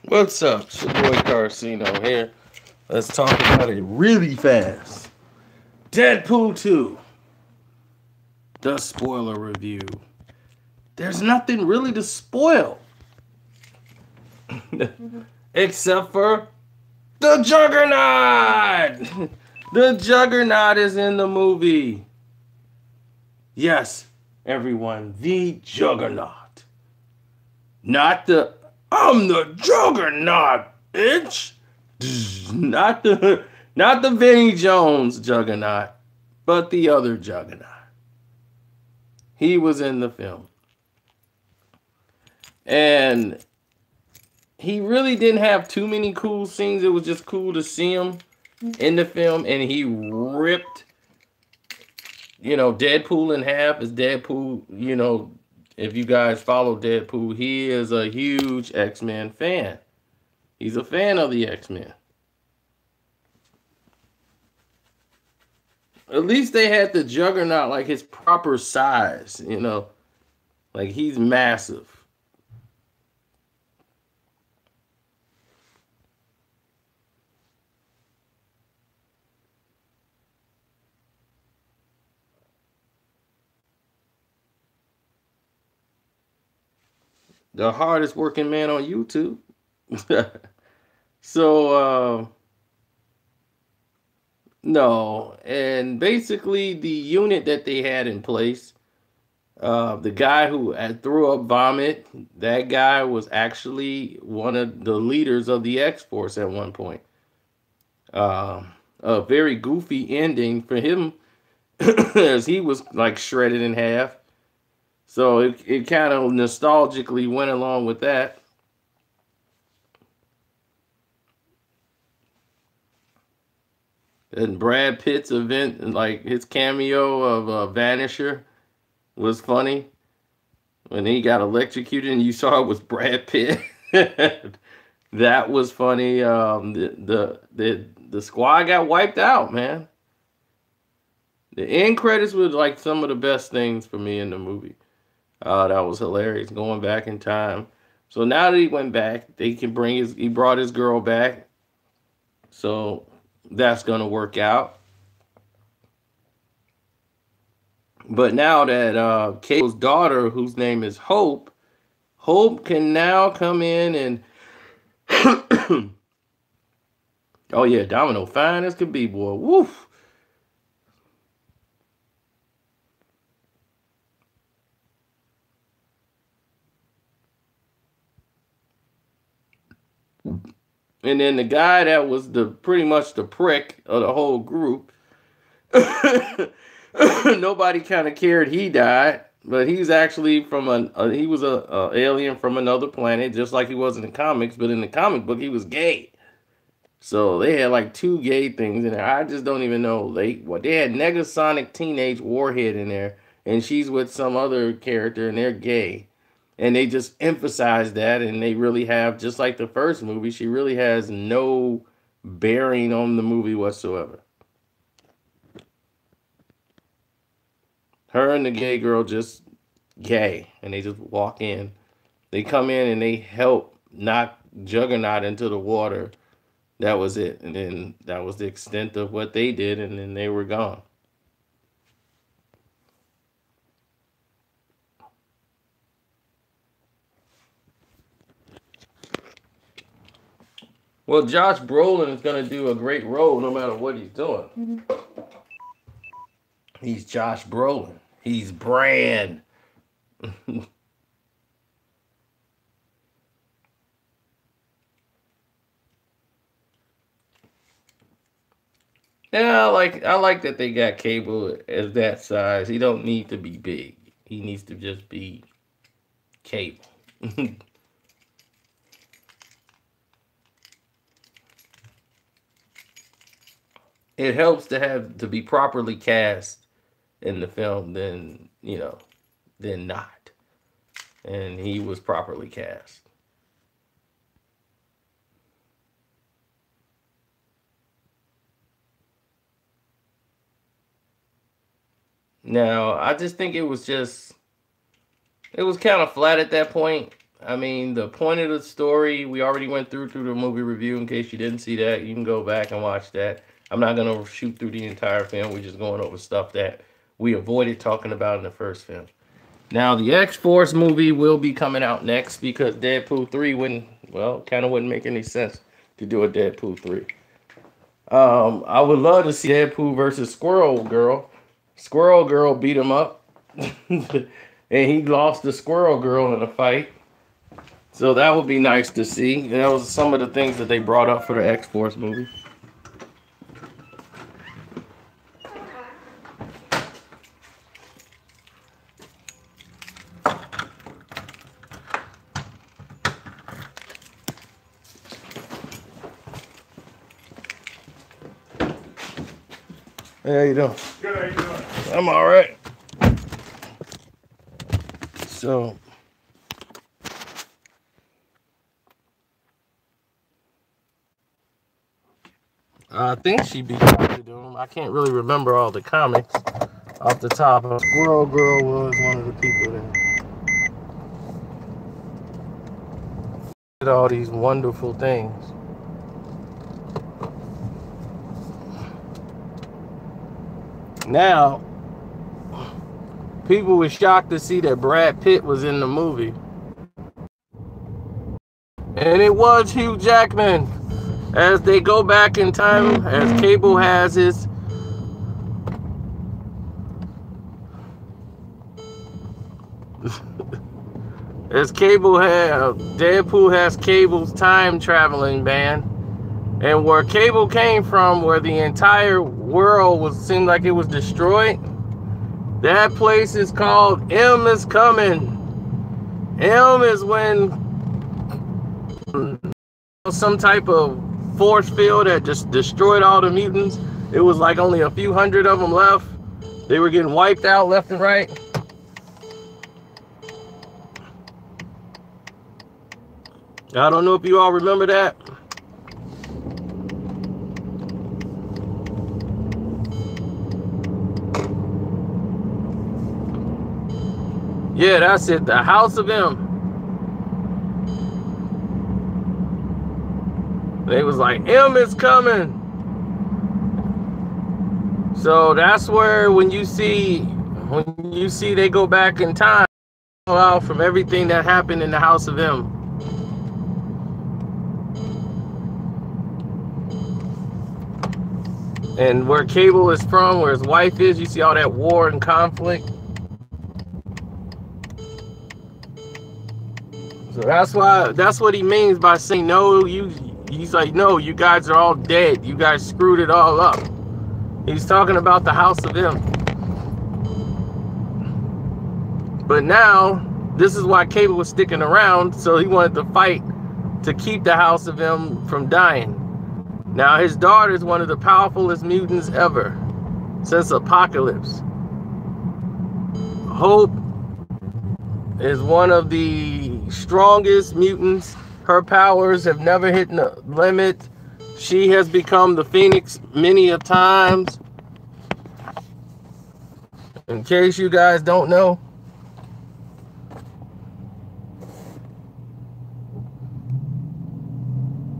What's up? It's your boy Carcino here. Let's talk about it really fast. Deadpool 2, the spoiler review. There's nothing really to spoil except for the Juggernaut. The Juggernaut is in the movie. Yes, everyone, the Juggernaut. Not the I'm the Juggernaut, bitch. Not the Vinnie Jones Juggernaut, but the other Juggernaut. He was in the film. And he really didn't have too many cool scenes. It was just cool to see him in the film. And he ripped, Deadpool in half. As Deadpool, if you guys follow Deadpool, he is a huge X-Men fan. He's a fan of the X-Men. At least they had the Juggernaut like his proper size, Like he's massive. The hardest working man on YouTube. So, no. And basically, the unit that they had in place, the guy who threw up vomit, that guy was actually one of the leaders of the X-Force at one point. A very goofy ending for him, as he was like shredded in half. So it kind of nostalgically went along with that. And Brad Pitt's event, like his cameo of Vanisher, was funny. When he got electrocuted and you saw it was Brad Pitt. That was funny. The squad got wiped out, man. The end credits was like some of the best things for me in the movie. That was hilarious, going back in time. So now that he went back, he brought his girl back. So that's going to work out. But now that Cable's daughter, whose name is Hope can now come in and oh yeah, Domino, fine as could be, boy. Woof. And then the guy that was pretty much the prick of the whole group, nobody kind of cared he died, but he's actually he was a alien from another planet, just like he was in the comics. But in the comic book, he was gay. So they had like two gay things in there. I just don't even know. They had Negasonic Teenage Warhead in there, and she's with some other character, and they're gay. And they just emphasize that, and they really have, just like the first movie, she really has no bearing on the movie whatsoever. Her and the gay girl just gay, and they just walk in. They come in and they help knock Juggernaut into the water. That was it. And then that was the extent of what they did, and then they were gone. Well, Josh Brolin is going to do a great role no matter what he's doing. Mm-hmm. He's Josh Brolin. He's Bran. Yeah, I like that they got Cable as that size. He don't need to be big. He needs to just be Cable. It helps to be properly cast in the film than not. And he was properly cast. Now, I just think it was kind of flat at that point. I mean, the point of the story, we already went through the movie review. In case you didn't see that, you can go back and watch that. I'm not going to shoot through the entire film. We're just going over stuff that we avoided talking about in the first film. Now, the X-Force movie will be coming out next because Deadpool 3 wouldn't make any sense to do a Deadpool 3. I would love to see Deadpool versus Squirrel Girl. Squirrel Girl beat him up. And he lost the Squirrel Girl in a fight. So that would be nice to see. That was some of the things that they brought up for the X-Force movie. Hey, how you doing? Good, how you doing? I'm all right. So, I think she beat Doctor Doom. I can't really remember all the comics off the top. Squirrel Girl was one of the people that did all these wonderful things. Now, people were shocked to see that Brad Pitt was in the movie. And it was Hugh Jackman. As they go back in time, as Cable has his Deadpool has Cable's time traveling band. And where Cable came from, where the entire world seemed like it was destroyed, that place is called M is Coming. M is when some type of force field that just destroyed all the mutants. It was like only a few hundred of them left. They were getting wiped out left and right. I don't know if you all remember that. Yeah, that's it. The House of M. They was like, M is coming. So that's where when you see they go back in time out from everything that happened in the House of M. And where Cable is from, where his wife is, you see all that war and conflict. So that's what he means by saying no, he's like, no, you guys are all dead. You guys screwed it all up. He's talking about the House of M. But now, this is why Cable was sticking around, so he wanted to fight to keep the House of M from dying. Now, his daughter is one of the powerfulest mutants ever since Apocalypse. Hope is one of the strongest mutants. Her powers have never hit the limit. She has become the Phoenix many a times. In case you guys don't know,